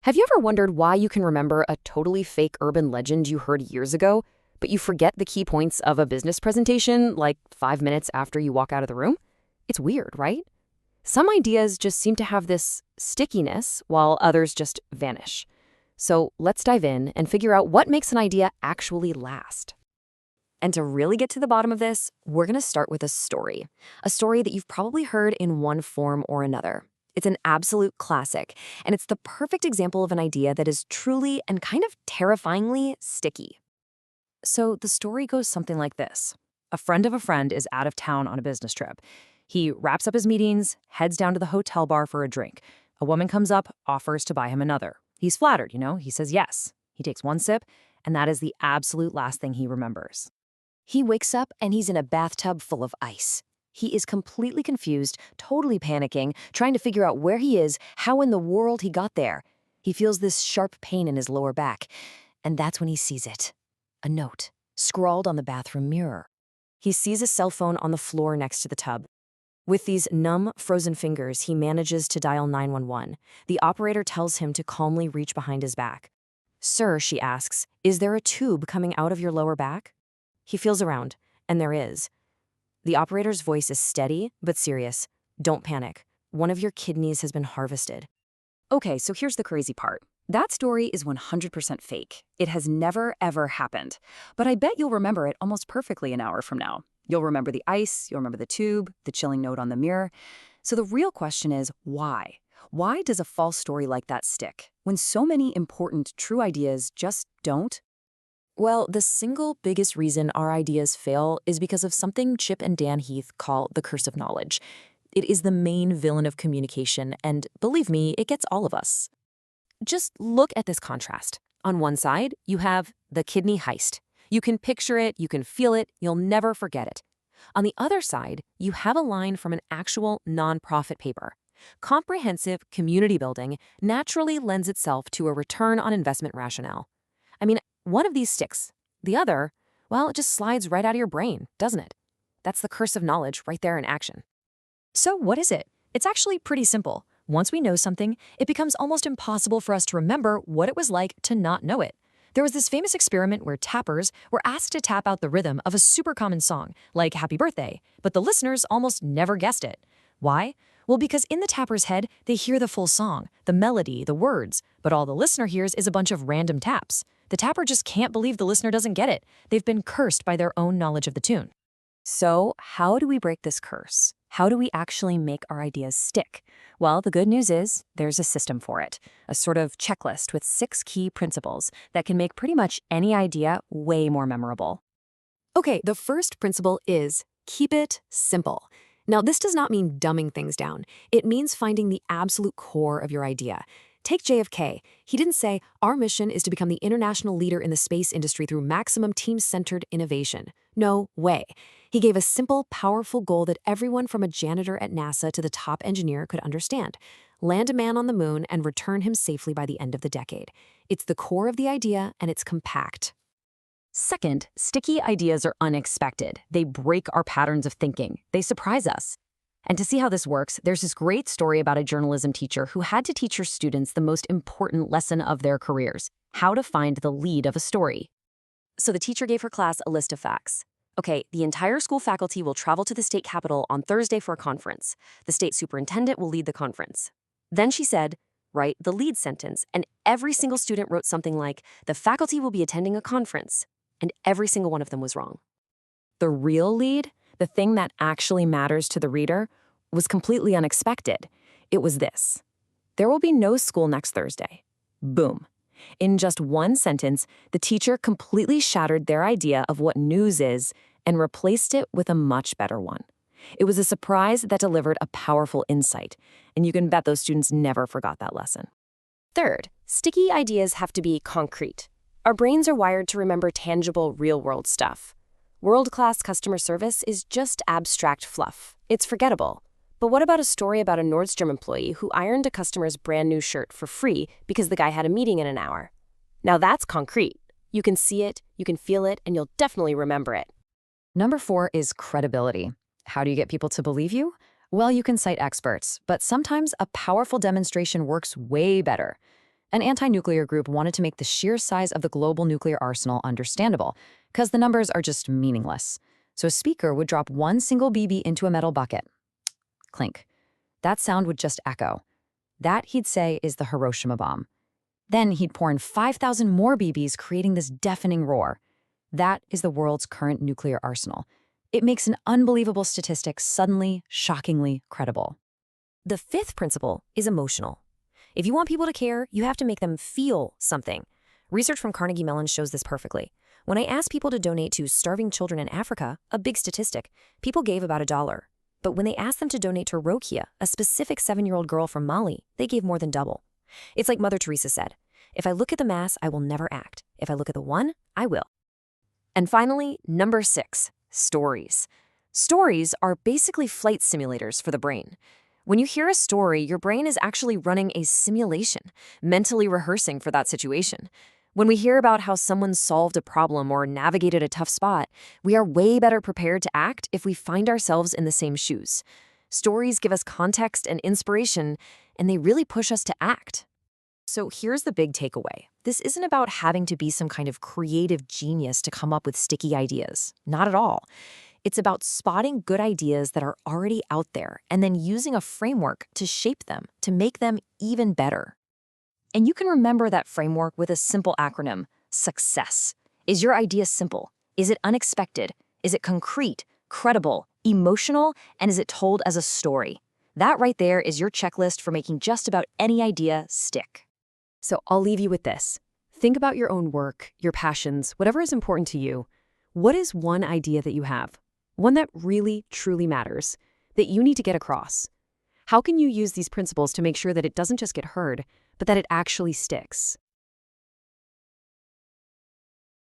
Have you ever wondered why you can remember a totally fake urban legend you heard years ago, but you forget the key points of a business presentation like 5 minutes after you walk out of the room? It's weird, right? Some ideas just seem to have this stickiness while others just vanish. So let's dive in and figure out what makes an idea actually last. And to really get to the bottom of this, we're going to start with a story that you've probably heard in one form or another. It's an absolute classic, and it's the perfect example of an idea that is truly and kind of terrifyingly sticky. So the story goes something like this. A friend of a friend is out of town on a business trip. He wraps up his meetings, heads down to the hotel bar for a drink. A woman comes up, offers to buy him another. He's flattered, he says yes. He takes one sip, and that is the absolute last thing he remembers. He wakes up and he's in a bathtub full of ice. He is completely confused, totally panicking, trying to figure out where he is, how in the world he got there. He feels this sharp pain in his lower back, and that's when he sees it. A note, scrawled on the bathroom mirror. He sees a cell phone on the floor next to the tub. With these numb, frozen fingers, he manages to dial 911. The operator tells him to calmly reach behind his back. "Sir," she asks, "is there a tube coming out of your lower back?" He feels around, and there is. The operator's voice is steady, but serious. "Don't panic. One of your kidneys has been harvested." Okay, so here's the crazy part. That story is 100% fake. It has never, ever happened. But I bet you'll remember it almost perfectly an hour from now. You'll remember the ice, you'll remember the tube, the chilling note on the mirror. So the real question is, why? Why does a false story like that stick, when so many important, true ideas just don't? Well, the single biggest reason our ideas fail is because of something Chip and Dan Heath call the curse of knowledge. It is the main villain of communication, and believe me, it gets all of us. Just look at this contrast. On one side, you have the kidney heist. You can picture it, you can feel it, you'll never forget it. On the other side, you have a line from an actual nonprofit paper. Comprehensive community building naturally lends itself to a return on investment rationale. I mean, one of these sticks. The other, well, it just slides right out of your brain, doesn't it? That's the curse of knowledge right there in action. So what is it? It's actually pretty simple. Once we know something, it becomes almost impossible for us to remember what it was like to not know it. There was this famous experiment where tappers were asked to tap out the rhythm of a super common song, like Happy Birthday, but the listeners almost never guessed it. Why? Well, because in the tapper's head, they hear the full song, the melody, the words, but all the listener hears is a bunch of random taps. The tapper just can't believe the listener doesn't get it. They've been cursed by their own knowledge of the tune. So, how do we break this curse? How do we actually make our ideas stick? Well, the good news is there's a system for it, a sort of checklist with 6 key principles that can make pretty much any idea way more memorable. Okay, the first principle is keep it simple. Now, this does not mean dumbing things down. It means finding the absolute core of your idea. Take JFK. He didn't say, "Our mission is to become the international leader in the space industry through maximum team-centered innovation." No way. He gave a simple, powerful goal that everyone from a janitor at NASA to the top engineer could understand. Land a man on the moon and return him safely by the end of the decade. It's the core of the idea, and it's compact. Second, sticky ideas are unexpected. They break our patterns of thinking. They surprise us. And to see how this works, there's this great story about a journalism teacher who had to teach her students the most important lesson of their careers: how to find the lead of a story. So the teacher gave her class a list of facts. Okay, the entire school faculty will travel to the state capitol on Thursday for a conference. The state superintendent will lead the conference. Then she said, write the lead sentence, and every single student wrote something like, "The faculty will be attending a conference," and every single one of them was wrong. The real lead, the thing that actually matters to the reader, was completely unexpected. It was this: there will be no school next Thursday. Boom. In just one sentence, the teacher completely shattered their idea of what news is and replaced it with a much better one. It was a surprise that delivered a powerful insight, and you can bet those students never forgot that lesson. Third, sticky ideas have to be concrete. Our brains are wired to remember tangible, real-world stuff. World-class customer service is just abstract fluff. It's forgettable. But what about a story about a Nordstrom employee who ironed a customer's brand new shirt for free because the guy had a meeting in an hour? Now that's concrete. You can see it, you can feel it, and you'll definitely remember it. Number 4 is credibility. How do you get people to believe you? Well, you can cite experts, but sometimes a powerful demonstration works way better. An anti-nuclear group wanted to make the sheer size of the global nuclear arsenal understandable, because the numbers are just meaningless. So a speaker would drop one single BB into a metal bucket. Clink. That sound would just echo. That, he'd say, is the Hiroshima bomb. Then he'd pour in 5,000 more BBs, creating this deafening roar. That is the world's current nuclear arsenal. It makes an unbelievable statistic suddenly, shockingly credible. The fifth principle is emotional. If you want people to care, you have to make them feel something. Research from Carnegie Mellon shows this perfectly. When I asked people to donate to starving children in Africa, a big statistic, people gave about $1. But when they asked them to donate to Rokia, a specific 7-year-old girl from Mali, they gave more than double. It's like Mother Teresa said, if I look at the mass, I will never act. If I look at the one, I will. And finally, number 6, stories. Stories are basically flight simulators for the brain. When you hear a story, your brain is actually running a simulation, mentally rehearsing for that situation. When we hear about how someone solved a problem or navigated a tough spot, we are way better prepared to act if we find ourselves in the same shoes. Stories give us context and inspiration, and they really push us to act. So here's the big takeaway. This isn't about having to be some kind of creative genius to come up with sticky ideas. Not at all. It's about spotting good ideas that are already out there and then using a framework to shape them, to make them even better. And you can remember that framework with a simple acronym, SUCCESS. Is your idea simple? Is it unexpected? Is it concrete, credible, emotional, and is it told as a story? That right there is your checklist for making just about any idea stick. So I'll leave you with this. Think about your own work, your passions, whatever is important to you. What is one idea that you have? One that really, truly matters, that you need to get across? How can you use these principles to make sure that it doesn't just get heard, but that it actually sticks?